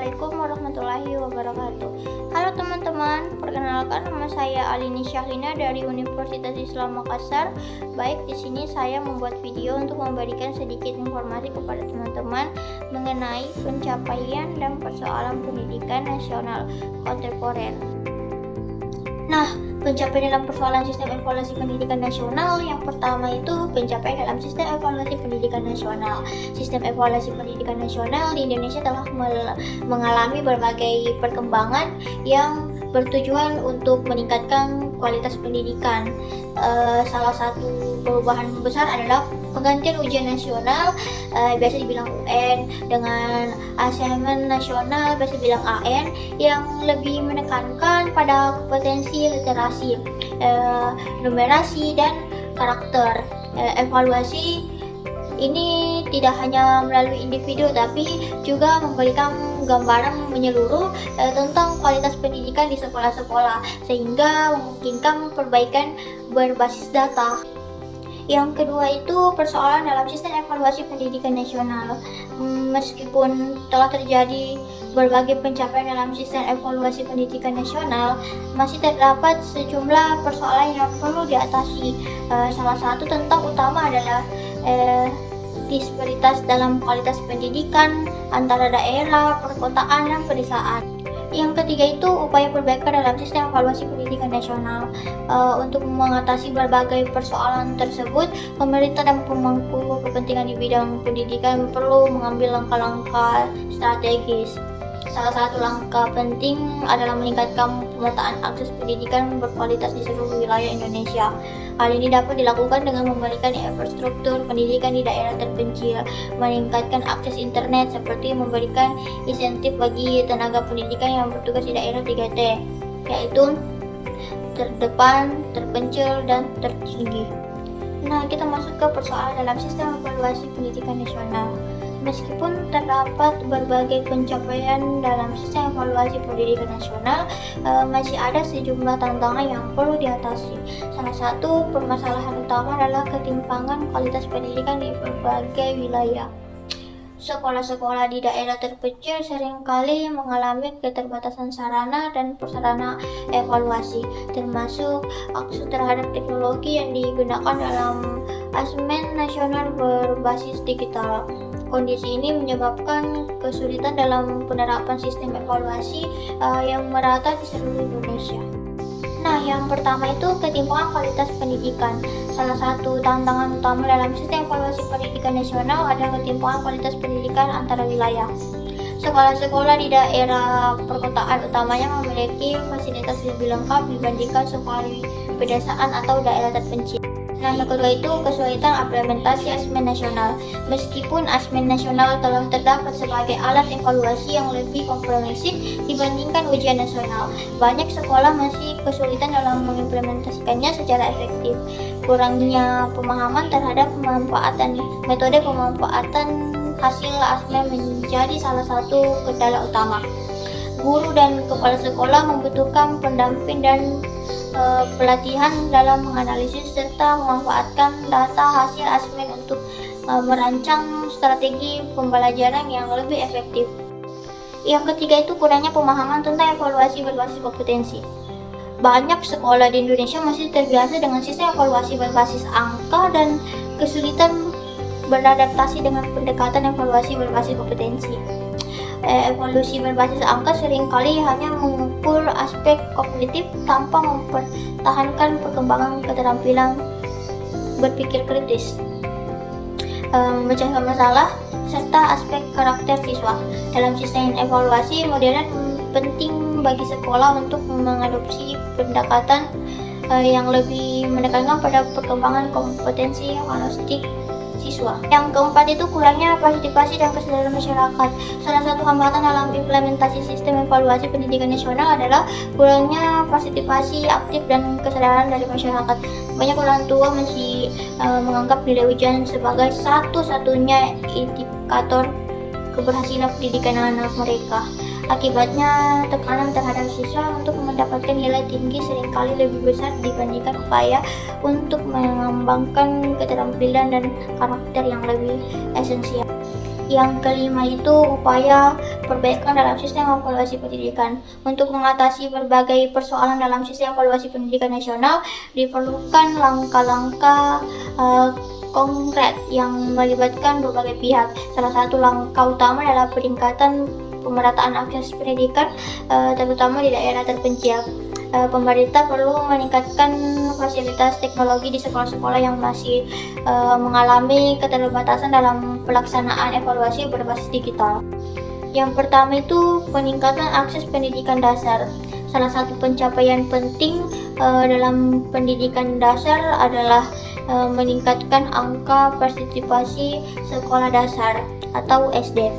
Assalamualaikum warahmatullahi wabarakatuh. Halo teman-teman, perkenalkan nama saya Alini Syahlina dari Universitas Islam Makassar. Baik, di sini saya membuat video untuk memberikan sedikit informasi kepada teman-teman mengenai pencapaian dan persoalan pendidikan nasional kontemporer. Nah, pencapaian dalam persoalan sistem evaluasi pendidikan nasional yang pertama itu pencapaian dalam sistem evaluasi pendidikan nasional. Sistem evaluasi pendidikan nasional di Indonesia telah mengalami berbagai perkembangan yang bertujuan untuk meningkatkan kualitas pendidikan. Salah satu perubahan besar adalah penggantian ujian nasional, biasa dibilang UN, dengan assignment nasional, biasa dibilang AN, yang lebih menekankan pada kompetensi literasi, numerasi, dan karakter. Evaluasi ini tidak hanya melalui individu tapi juga memberikan gambaran menyeluruh tentang kualitas pendidikan di sekolah-sekolah sehingga memungkinkan perbaikan berbasis data. Yang kedua itu persoalan dalam sistem evaluasi pendidikan nasional. Meskipun telah terjadi berbagai pencapaian dalam sistem evaluasi pendidikan nasional, masih terdapat sejumlah persoalan yang perlu diatasi. Salah satu tentang utama adalah disparitas dalam kualitas pendidikan antara daerah, perkotaan, dan pedesaan. Yang ketiga itu upaya perbaikan dalam sistem evaluasi pendidikan nasional. Untuk mengatasi berbagai persoalan tersebut, pemerintah dan pemangku kepentingan di bidang pendidikan perlu mengambil langkah-langkah strategis. Salah satu langkah penting adalah meningkatkan pemetaan akses pendidikan berkualitas di seluruh wilayah Indonesia. Hal ini dapat dilakukan dengan memberikan infrastruktur pendidikan di daerah terpencil, meningkatkan akses internet seperti memberikan insentif bagi tenaga pendidikan yang bertugas di daerah 3T, yaitu terdepan, terpencil, dan tertinggi. Nah, kita masuk ke persoalan dalam sistem evaluasi pendidikan nasional. Meskipun terdapat berbagai pencapaian dalam sistem evaluasi pendidikan nasional, masih ada sejumlah tantangan yang perlu diatasi. Salah satu permasalahan utama adalah ketimpangan kualitas pendidikan di berbagai wilayah. Sekolah-sekolah di daerah terpencil seringkali mengalami keterbatasan sarana dan prasarana evaluasi, termasuk akses terhadap teknologi yang digunakan dalam asesmen nasional berbasis digital. Kondisi ini menyebabkan kesulitan dalam penerapan sistem evaluasi yang merata di seluruh Indonesia. Nah, yang pertama itu ketimpangan kualitas pendidikan. Salah satu tantangan utama dalam sistem evaluasi pendidikan nasional adalah ketimpangan kualitas pendidikan antara wilayah. Sekolah-sekolah di daerah perkotaan utamanya memiliki fasilitas lebih lengkap dibandingkan sekolah di pedesaan atau daerah terpencil. Nah, yang kedua itu kesulitan implementasi asesmen nasional. Meskipun asesmen nasional telah terdapat sebagai alat evaluasi yang lebih komprehensif dibandingkan ujian nasional, banyak sekolah masih kesulitan dalam mengimplementasikannya secara efektif. Kurangnya pemahaman terhadap metode pemanfaatan hasil asesmen menjadi salah satu kendala utama. Guru dan kepala sekolah membutuhkan pendamping dan pelatihan dalam menganalisis serta memanfaatkan data hasil asesmen untuk merancang strategi pembelajaran yang lebih efektif. Yang ketiga itu kurangnya pemahaman tentang evaluasi berbasis kompetensi. Banyak sekolah di Indonesia masih terbiasa dengan sistem evaluasi berbasis angka dan kesulitan beradaptasi dengan pendekatan evaluasi berbasis kompetensi. Evaluasi berbasis angka seringkali hanya mengukur aspek kognitif tanpa mempertahankan perkembangan keterampilan berpikir kritis, memecahkan masalah, serta aspek karakter siswa. Dalam sistem evaluasi modern penting bagi sekolah untuk mengadopsi pendekatan yang lebih menekankan pada perkembangan kompetensi agnostik siswa. Yang keempat itu kurangnya partisipasi dan kesadaran masyarakat. Salah satu hambatan dalam implementasi sistem evaluasi pendidikan nasional adalah kurangnya partisipasi aktif dan kesadaran dari masyarakat. Banyak orang tua masih menganggap nilai ujian sebagai satu-satunya indikator keberhasilan pendidikan anak mereka. Akibatnya, tekanan terhadap siswa untuk mendapatkan nilai tinggi seringkali lebih besar dibandingkan upaya untuk mengembangkan keterampilan dan karakter yang lebih esensial. Yang kelima itu upaya perbaikan dalam sistem evaluasi pendidikan. Untuk mengatasi berbagai persoalan dalam sistem evaluasi pendidikan nasional, diperlukan langkah-langkah konkret yang melibatkan berbagai pihak. Salah satu langkah utama adalah peningkatan pemerataan akses pendidikan, terutama di daerah terpencil. Pemerintah perlu meningkatkan fasilitas teknologi di sekolah-sekolah yang masih mengalami keterbatasan dalam pelaksanaan evaluasi berbasis digital. Yang pertama itu peningkatan akses pendidikan dasar. Salah satu pencapaian penting dalam pendidikan dasar adalah meningkatkan angka partisipasi sekolah dasar atau SD.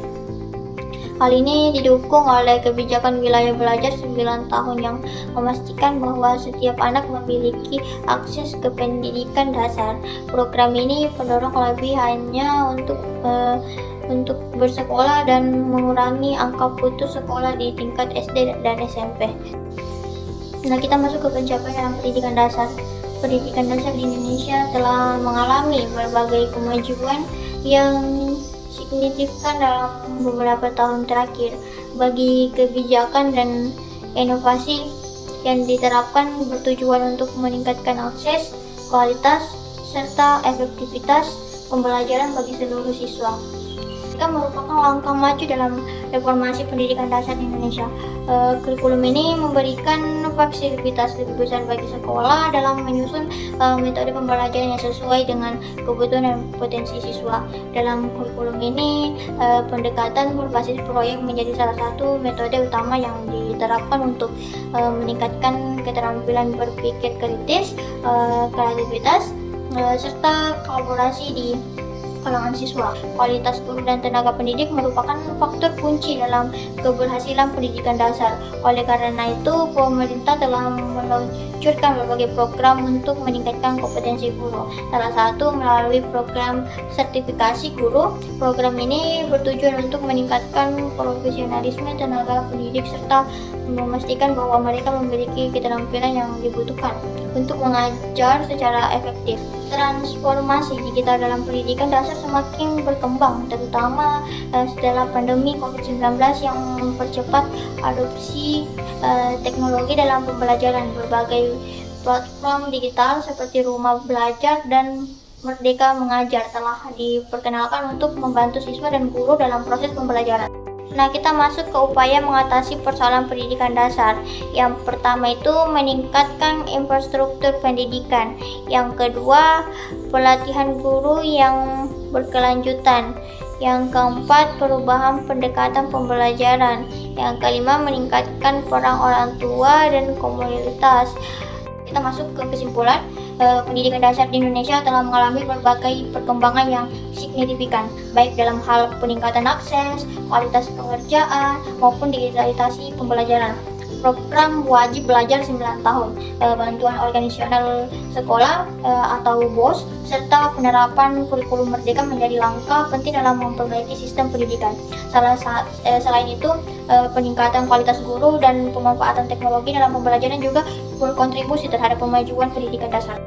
Hal ini didukung oleh kebijakan wilayah belajar 9 tahun yang memastikan bahwa setiap anak memiliki akses ke pendidikan dasar. Program ini mendorong kelebihannya untuk bersekolah dan mengurangi angka putus sekolah di tingkat SD dan SMP. Nah, kita masuk ke pencapaian dalam pendidikan dasar. Pendidikan dasar di Indonesia telah mengalami berbagai kemajuan yang signifikan dalam beberapa tahun terakhir. Bagi kebijakan dan inovasi yang diterapkan bertujuan untuk meningkatkan akses, kualitas, serta efektivitas pembelajaran bagi seluruh siswa. Kita merupakan langkah maju dalam reformasi pendidikan dasar di Indonesia. Kurikulum ini memberikan fleksibilitas lebih besar bagi sekolah dalam menyusun metode pembelajaran yang sesuai dengan kebutuhan dan potensi siswa. Dalam kurikulum ini, pendekatan berbasis proyek menjadi salah satu metode utama yang diterapkan untuk meningkatkan keterampilan berpikir kritis, kreativitas, serta kolaborasi di kalangan siswa. Kualitas guru dan tenaga pendidik merupakan faktor kunci dalam keberhasilan pendidikan dasar. Oleh karena itu, pemerintah telah meluncurkan berbagai program untuk meningkatkan kompetensi guru. Salah satu melalui program sertifikasi guru. Program ini bertujuan untuk meningkatkan profesionalisme tenaga pendidik serta memastikan bahwa mereka memiliki keterampilan yang dibutuhkan untuk mengajar secara efektif. Transformasi digital dalam pendidikan dasar semakin berkembang, terutama setelah pandemi COVID-19 yang mempercepat adopsi teknologi dalam pembelajaran. Berbagai platform digital seperti Rumah Belajar dan Merdeka Mengajar telah diperkenalkan untuk membantu siswa dan guru dalam proses pembelajaran. Nah, kita masuk ke upaya mengatasi persoalan pendidikan dasar. Yang pertama itu meningkatkan infrastruktur pendidikan. Yang kedua, pelatihan guru yang berkelanjutan. Yang keempat, perubahan pendekatan pembelajaran. Yang kelima, meningkatkan peran orang tua dan komunitas. Kita masuk ke kesimpulan. Pendidikan dasar di Indonesia telah mengalami berbagai perkembangan yang signifikan, baik dalam hal peningkatan akses, kualitas pengerjaan, maupun digitalisasi pembelajaran. Program wajib belajar 9 tahun, bantuan organisasional sekolah atau BOS, serta penerapan kurikulum merdeka menjadi langkah penting dalam memperbaiki sistem pendidikan. Selain itu, peningkatan kualitas guru dan pemanfaatan teknologi dalam pembelajaran juga berkontribusi terhadap kemajuan pendidikan dasar.